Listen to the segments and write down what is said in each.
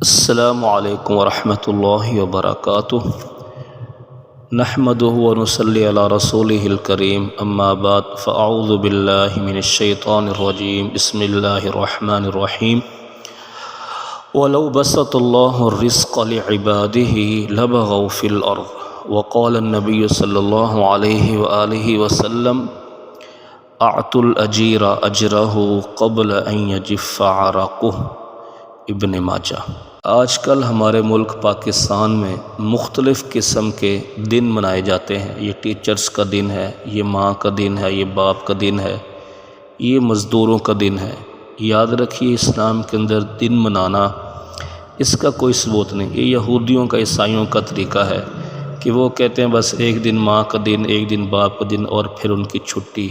السلام علیکم ورحمۃ اللہ وبرکاتہ۔ نحمده ونصلی علی رسولہ الکریم، اما بعد فاعوذ باللہ من الشیطان الرجیم، بسم اللہ الرحمن الرحیم۔ ولو بسط اللہ الرزق لعباده لبغوا فی الارض، وقال النبی صلی اللہ علیہ وآلہ وسلم اعطوا الاجیر اجرہ قبل ان یجف عرقہ، ابن ماجہ۔ آج کل ہمارے ملک پاکستان میں مختلف قسم کے دن منائے جاتے ہیں۔ یہ ٹیچرز کا دن ہے، یہ ماں کا دن ہے، یہ باپ کا دن ہے، یہ مزدوروں کا دن ہے۔ یاد رکھیے، اسلام کے اندر دن منانا اس کا کوئی ثبوت نہیں۔ یہ یہودیوں کا، عیسائیوں کا طریقہ ہے کہ وہ کہتے ہیں بس ایک دن ماں کا دن، ایک دن باپ کا دن، اور پھر ان کی چھٹی،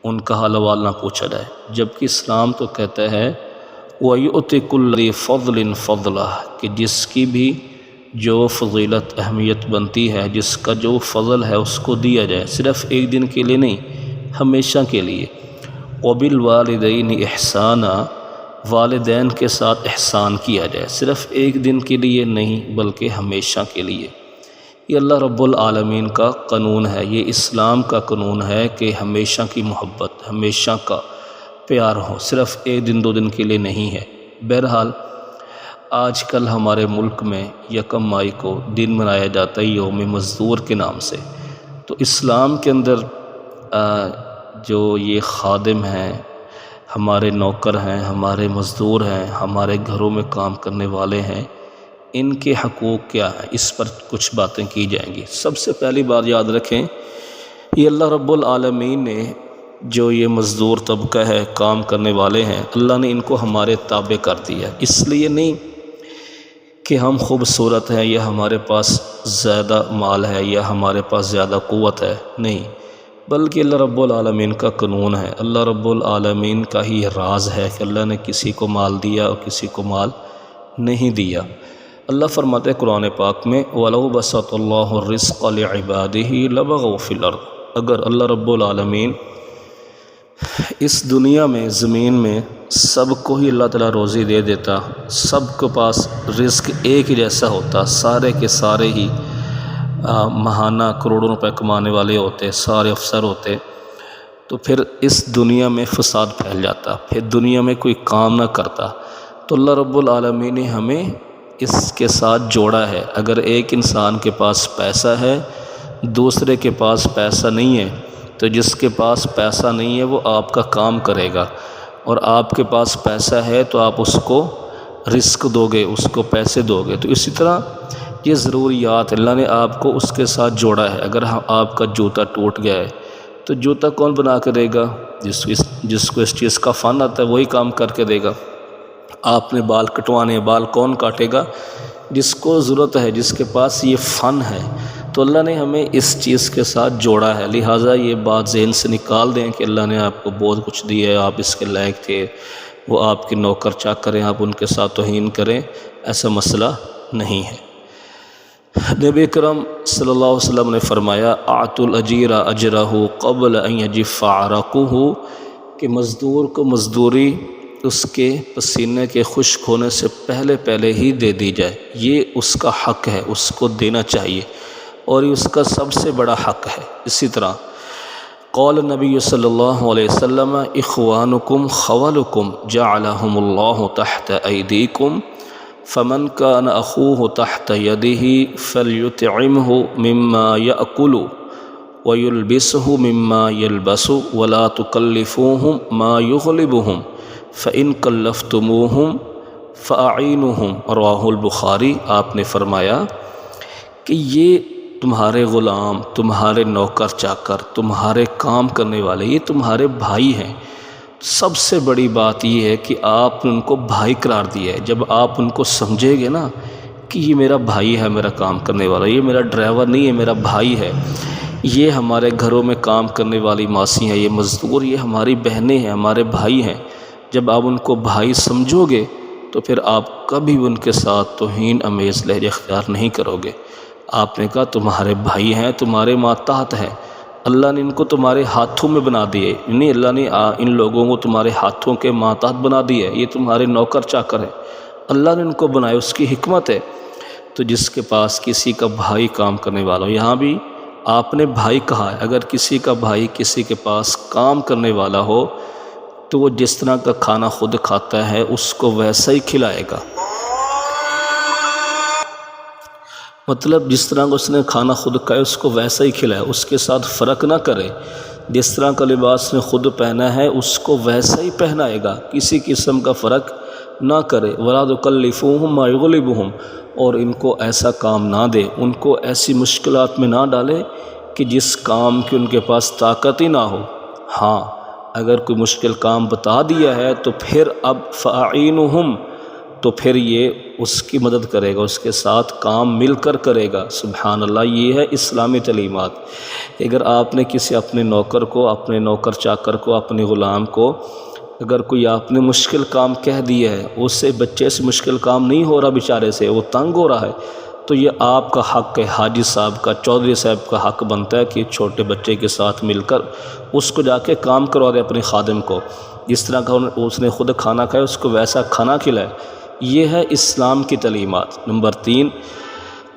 ان کا حال احوال نہ پوچھا جائے۔ جبکہ اسلام تو کہتا ہے وَيُؤْتِ كُلَّ ذِي فَضْلٍ فَضْلَهُ، کہ جس کی بھی جو فضیلت اہمیت بنتی ہے، جس کا جو فضل ہے اس کو دیا جائے، صرف ایک دن کے لیے نہیں، ہمیشہ کے لیے۔ وَبِالْوَالِدَيْنِ إِحْسَانًا، والدین کے ساتھ احسان کیا جائے، صرف ایک دن کے لیے نہیں بلکہ ہمیشہ کے لیے۔ یہ اللہ رب العالمین کا قانون ہے، یہ اسلام کا قانون ہے کہ ہمیشہ کی محبت، ہمیشہ کا پیار ہو، صرف ایک دن دو دن کے لیے نہیں ہے۔ بہرحال آج کل ہمارے ملک میں یکم مئی کو دن منایا جاتا ہے یوم مزدور کے نام سے۔ تو اسلام کے اندر جو یہ خادم ہیں، ہمارے نوکر ہیں، ہمارے مزدور ہیں، ہمارے گھروں میں کام کرنے والے ہیں، ان کے حقوق کیا ہیں، اس پر کچھ باتیں کی جائیں گی۔ سب سے پہلی بات یاد رکھیں، یہ اللہ رب العالمین نے جو یہ مزدور طبقہ ہے، کام کرنے والے ہیں، اللہ نے ان کو ہمارے تابع کر دیا۔ اس لیے نہیں کہ ہم خوبصورت ہیں یا ہمارے پاس زیادہ مال ہے یا ہمارے پاس زیادہ قوت ہے، نہیں، بلکہ اللہ رب العالمین کا قانون ہے۔ اللہ رب العالمین کا ہی راز ہے کہ اللہ نے کسی کو مال دیا اور کسی کو مال نہیں دیا۔ اللہ فرماتے ہیں قرآن پاک میں وَلَوْ بَسَطَ اللَّهُ الرِّزْقَ لِعِبَادِهِ لَبَغَوْا فِي الْأَرْضِ، اگر اللہ رب العالمین اس دنیا میں، زمین میں سب کو ہی اللہ تعالیٰ روزی دے دیتا، سب کے پاس رزق ایک ہی جیسا ہوتا، سارے کے سارے ہی ماہانہ کروڑوں روپے کمانے والے ہوتے، سارے افسر ہوتے، تو پھر اس دنیا میں فساد پھیل جاتا، پھر دنیا میں کوئی کام نہ کرتا۔ تو اللہ رب العالمین نے ہمیں اس کے ساتھ جوڑا ہے۔ اگر ایک انسان کے پاس پیسہ ہے، دوسرے کے پاس پیسہ نہیں ہے، تو جس کے پاس پیسہ نہیں ہے وہ آپ کا کام کرے گا، اور آپ کے پاس پیسہ ہے تو آپ اس کو رزق دو گے، اس کو پیسے دو گے۔ تو اسی طرح یہ ضروریات اللہ نے آپ کو اس کے ساتھ جوڑا ہے۔ اگر آپ کا جوتا ٹوٹ گیا ہے تو جوتا کون بنا کے دے گا؟ جس کو اس چیز کا فن آتا ہے وہی کام کر کے دے گا۔ آپ نے بال کٹوانے، بال کون کاٹے گا؟ جس کو ضرورت ہے، جس کے پاس یہ فن ہے۔ تو اللہ نے ہمیں اس چیز کے ساتھ جوڑا ہے، لہٰذا یہ بات ذہن سے نکال دیں کہ اللہ نے آپ کو بہت کچھ دیا ہے، آپ اس کے لائق تھے، وہ آپ کے نوکر چاکر ہیں، آپ ان کے ساتھ توہین کریں، ایسا مسئلہ نہیں ہے۔ نبی اکرم صلی اللہ علیہ وسلم نے فرمایا اعطوا الاجیر اجرہ قبل ان یجف عرقہ، کہ مزدور کو مزدوری اس کے پسینے کے خشک ہونے سے پہلے ہی دے دی جائے، یہ اس کا حق ہے، اس کو دینا چاہیے، اور یہ اس کا سب سے بڑا حق ہے۔ اسی طرح قول نبی صلی اللہ علیہ وسلم اخوانکم خولکم جعلہم اللہ تحت ایدیکم فمن کان اخوہ تحت یدہ فلیطعمہ مما یأکل ویلبسہ مما یلبس ولا تکلفوہم ما یغلبہم فإن کلفتموہم فأعینوہم، رواہ البخاری۔ آپ نے فرمایا کہ یہ تمہارے غلام، تمہارے نوکر چاکر، تمہارے کام کرنے والے، یہ تمہارے بھائی ہیں۔ سب سے بڑی بات یہ ہے کہ آپ نے ان کو بھائی قرار دیا ہے۔ جب آپ ان کو سمجھے گے نا کہ یہ میرا بھائی ہے، میرا کام کرنے والا، یہ میرا ڈرائیور نہیں ہے، میرا بھائی ہے، یہ ہمارے گھروں میں کام کرنے والی ماسی ہیں، یہ مزدور، یہ ہماری بہنیں ہیں، ہمارے بھائی ہیں، جب آپ ان کو بھائی سمجھو گے تو پھر آپ کبھی ان کے ساتھ توہین امیز لہجہ اختیار نہیں کرو گے۔ آپ نے کہا تمہارے بھائی ہیں، تمہارے ماتحت ہیں، اللہ نے ان کو تمہارے ہاتھوں میں بنا دیے، یعنی اللہ نے ان لوگوں کو تمہارے ہاتھوں کے ماتحت بنا دیے، یہ تمہارے نوکر چاکر ہیں، اللہ نے ان کو بنایا، اس کی حکمت ہے۔ تو جس کے پاس کسی کا بھائی کام کرنے والا ہو، یہاں بھی آپ نے بھائی کہا ہے، اگر کسی کا بھائی کسی کے پاس کام کرنے والا ہو تو وہ جس طرح کا کھانا خود کھاتا ہے اس کو ویسا ہی کھلائے گا، مطلب جس طرح کا اس نے کھانا خود کھایا اس کو ویسا ہی کھلائے، اس کے ساتھ فرق نہ کرے، جس طرح کا لباس نے خود پہنا ہے اس کو ویسا ہی پہنائے گا، کسی قسم کا فرق نہ کرے۔ وَلَا تُكَلِّفُوهُمْ مَا يُغْلِبُهُمْ، اور ان کو ایسا کام نہ دے، ان کو ایسی مشکلات میں نہ ڈالے کہ جس کام کی ان کے پاس طاقت ہی نہ ہو۔ ہاں اگر کوئی مشکل کام بتا دیا ہے تو پھر اب فَأَعِينُهُمْ، تو پھر یہ اس کی مدد کرے گا، اس کے ساتھ کام مل کر کرے گا۔ سبحان اللہ، یہ ہے اسلامی تعلیمات۔ اگر آپ نے کسی اپنے نوکر کو، اپنے نوکر چاکر کو، اپنے غلام کو اگر کوئی آپ نے مشکل کام کہہ دیا ہے، اس سے بچے سے مشکل کام نہیں ہو رہا بیچارے سے، وہ تنگ ہو رہا ہے، تو یہ آپ کا حق ہے، حاجی صاحب کا، چودھری صاحب کا حق بنتا ہے کہ چھوٹے بچے کے ساتھ مل کر اس کو جا کے کام کروا دے، اپنے خادم کو جس طرح کا اس نے خود کھانا کھایا اس کو ویسا کھانا کھلائے۔ یہ ہے اسلام کی تعلیمات۔ نمبر 3،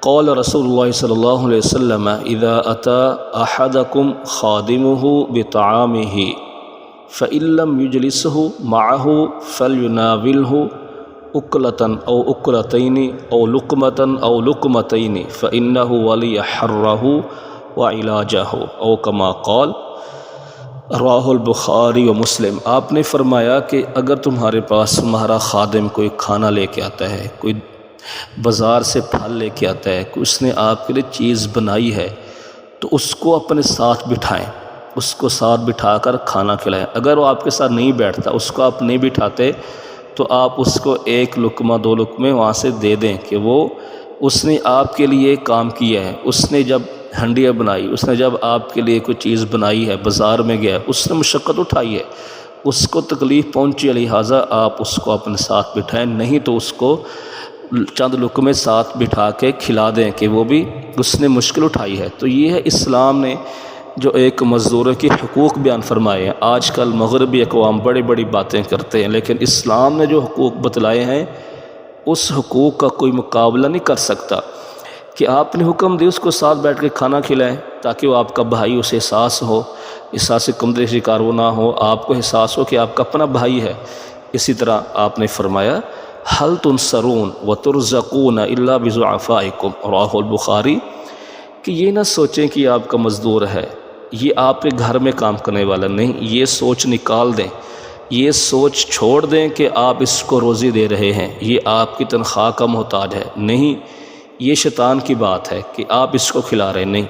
قول رسول اللہ صلی اللہ علیہ وسلم اذا اتی احدکم خادمہ بطعامہ فإن لم يجلسه معه فليناولہ اکلۃ او اکلتین او لقمۃ او لقمتین فإنہ ولی حرہ وعلاجہ او کما قال، رواہ البخاری و مسلم۔ آپ نے فرمایا کہ اگر تمہارے پاس تمہارا خادم کوئی کھانا لے کے آتا ہے، کوئی بازار سے پھل لے کے آتا ہے، کوئی اس نے آپ کے لیے چیز بنائی ہے، تو اس کو اپنے ساتھ بٹھائیں، اس کو ساتھ بٹھا کر کھانا کھلائیں۔ اگر وہ آپ کے ساتھ نہیں بیٹھتا، اس کو آپ نہیں بٹھاتے، تو آپ اس کو 1 لقمہ 2 لقمے وہاں سے دے دیں کہ وہ اس نے آپ کے لیے کام کیا ہے، اس نے جب ہنڈیاں بنائی، اس نے جب آپ کے لیے کوئی چیز بنائی ہے، بازار میں گیا، اس نے مشقت اٹھائی ہے، اس کو تکلیف پہنچی ہے، لہٰذا آپ اس کو اپنے ساتھ بٹھائیں، نہیں تو اس کو چند لقمے ساتھ بٹھا کے کھلا دیں کہ وہ بھی اس نے مشکل اٹھائی ہے۔ تو یہ ہے اسلام نے جو ایک مزدور کی حقوق بیان فرمائے ہیں۔ آج کل مغربی اقوام بڑی بڑی باتیں کرتے ہیں، لیکن اسلام نے جو حقوق بتلائے ہیں اس حقوق کا کوئی مقابلہ نہیں کر سکتا، کہ آپ نے حکم دی اس کو ساتھ بیٹھ کے کھانا کھلائیں تاکہ وہ آپ کا بھائی، اسے احساس ہو، احساس کمتری شکار وہ نہ ہو، آپ کو احساس ہو کہ آپ کا اپنا بھائی ہے۔ اسی طرح آپ نے فرمایا حل تنصرون وترزقون الا بضعفائکم، رواہ البخاری، کہ یہ نہ سوچیں کہ آپ کا مزدور ہے، یہ آپ کے گھر میں کام کرنے والا نہیں، یہ سوچ نکال دیں، یہ سوچ چھوڑ دیں کہ آپ اس کو روزی دے رہے ہیں، یہ آپ کی تنخواہ کا محتاج ہے، نہیں، یہ شیطان کی بات ہے کہ آپ اس کو کھلا رہے، نہیں،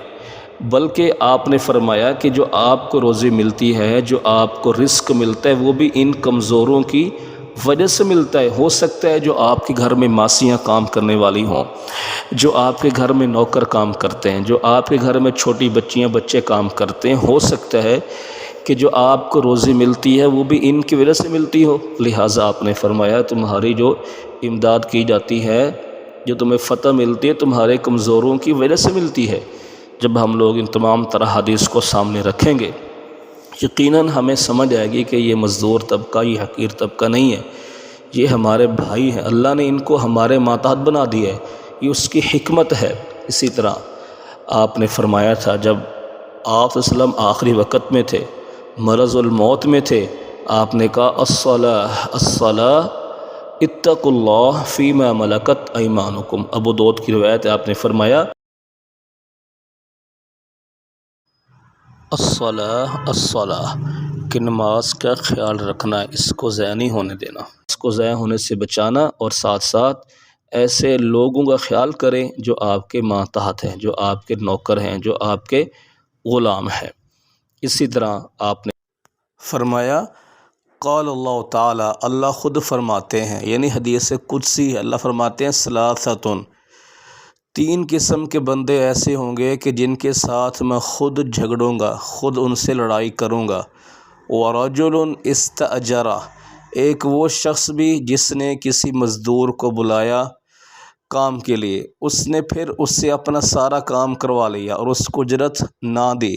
بلکہ آپ نے فرمایا کہ جو آپ کو روزی ملتی ہے، جو آپ کو رزق ملتا ہے، وہ بھی ان کمزوروں کی وجہ سے ملتا ہے۔ ہو سکتا ہے جو آپ کے گھر میں ماسیاں کام کرنے والی ہوں، جو آپ کے گھر میں نوکر کام کرتے ہیں، جو آپ کے گھر میں چھوٹی بچیاں بچے کام کرتے ہیں، ہو سکتا ہے کہ جو آپ کو روزی ملتی ہے وہ بھی ان کی وجہ سے ملتی ہو، لہٰذا آپ نے فرمایا تمہاری جو امداد کی جاتی ہے، جو تمہیں فتح ملتی ہے، تمہارے کمزوروں کی وجہ سے ملتی ہے۔ جب ہم لوگ ان تمام طرح حدیث کو سامنے رکھیں گے، یقیناً ہمیں سمجھ آئے گی کہ یہ مزدور طبقہ، یہ حقیر طبقہ نہیں ہے، یہ ہمارے بھائی ہیں، اللہ نے ان کو ہمارے ماتحت بنا دیا ہے، یہ اس کی حکمت ہے۔ اسی طرح آپ نے فرمایا تھا جب آپ صلی اللہ علیہ وسلم آخری وقت میں تھے، مرض الموت میں تھے، آپ نے کہا الصلاۃ الصلاۃ اتقوا اللہ فیما ملکت ایمانکم، ابو داؤد کی روایت ہے، آپ نے فرمایا الصلاۃ الصلاۃ، کہ نماز کا خیال رکھنا ہے، اس کو ضائع نہیں ہونے دینا، اس کو ضائع ہونے سے بچانا، اور ساتھ ساتھ ایسے لوگوں کا خیال کریں جو آپ کے ماتحت ہیں، جو آپ کے نوکر ہیں، جو آپ کے غلام ہیں۔ اسی طرح آپ نے فرمایا قال اللہ تعالی، اللہ خود فرماتے ہیں، یعنی حدیث قدسی ہے، اللہ فرماتے ہیں ثلاثۃ، 3 قسم کے بندے ایسے ہوں گے کہ جن کے ساتھ میں خود جھگڑوں گا، خود ان سے لڑائی کروں گا۔ ورجل استأجر، ایک وہ شخص بھی جس نے کسی مزدور کو بلایا کام کے لیے، اس نے پھر اس سے اپنا سارا کام کروا لیا اور اس کو اجرت نہ دی،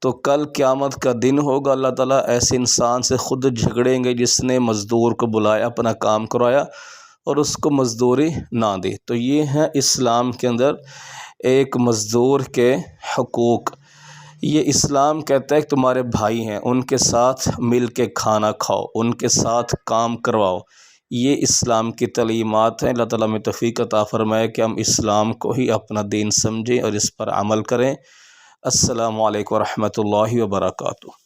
تو کل قیامت کا دن ہوگا، اللہ تعالیٰ ایسے انسان سے خود جھگڑیں گے جس نے مزدور کو بلایا، اپنا کام کروایا، اور اس کو مزدوری نہ دے۔ تو یہ ہے اسلام کے اندر ایک مزدور کے حقوق۔ یہ اسلام کہتا ہے کہ تمہارے بھائی ہیں، ان کے ساتھ مل کے کھانا کھاؤ، ان کے ساتھ کام کرواؤ۔ یہ اسلام کی تعلیمات ہیں۔ اللہ تعالیٰ ہمیں توفیق عطا فرمائے کہ ہم اسلام کو ہی اپنا دین سمجھیں اور اس پر عمل کریں۔ السلام علیکم ورحمۃ اللہ وبرکاتہ۔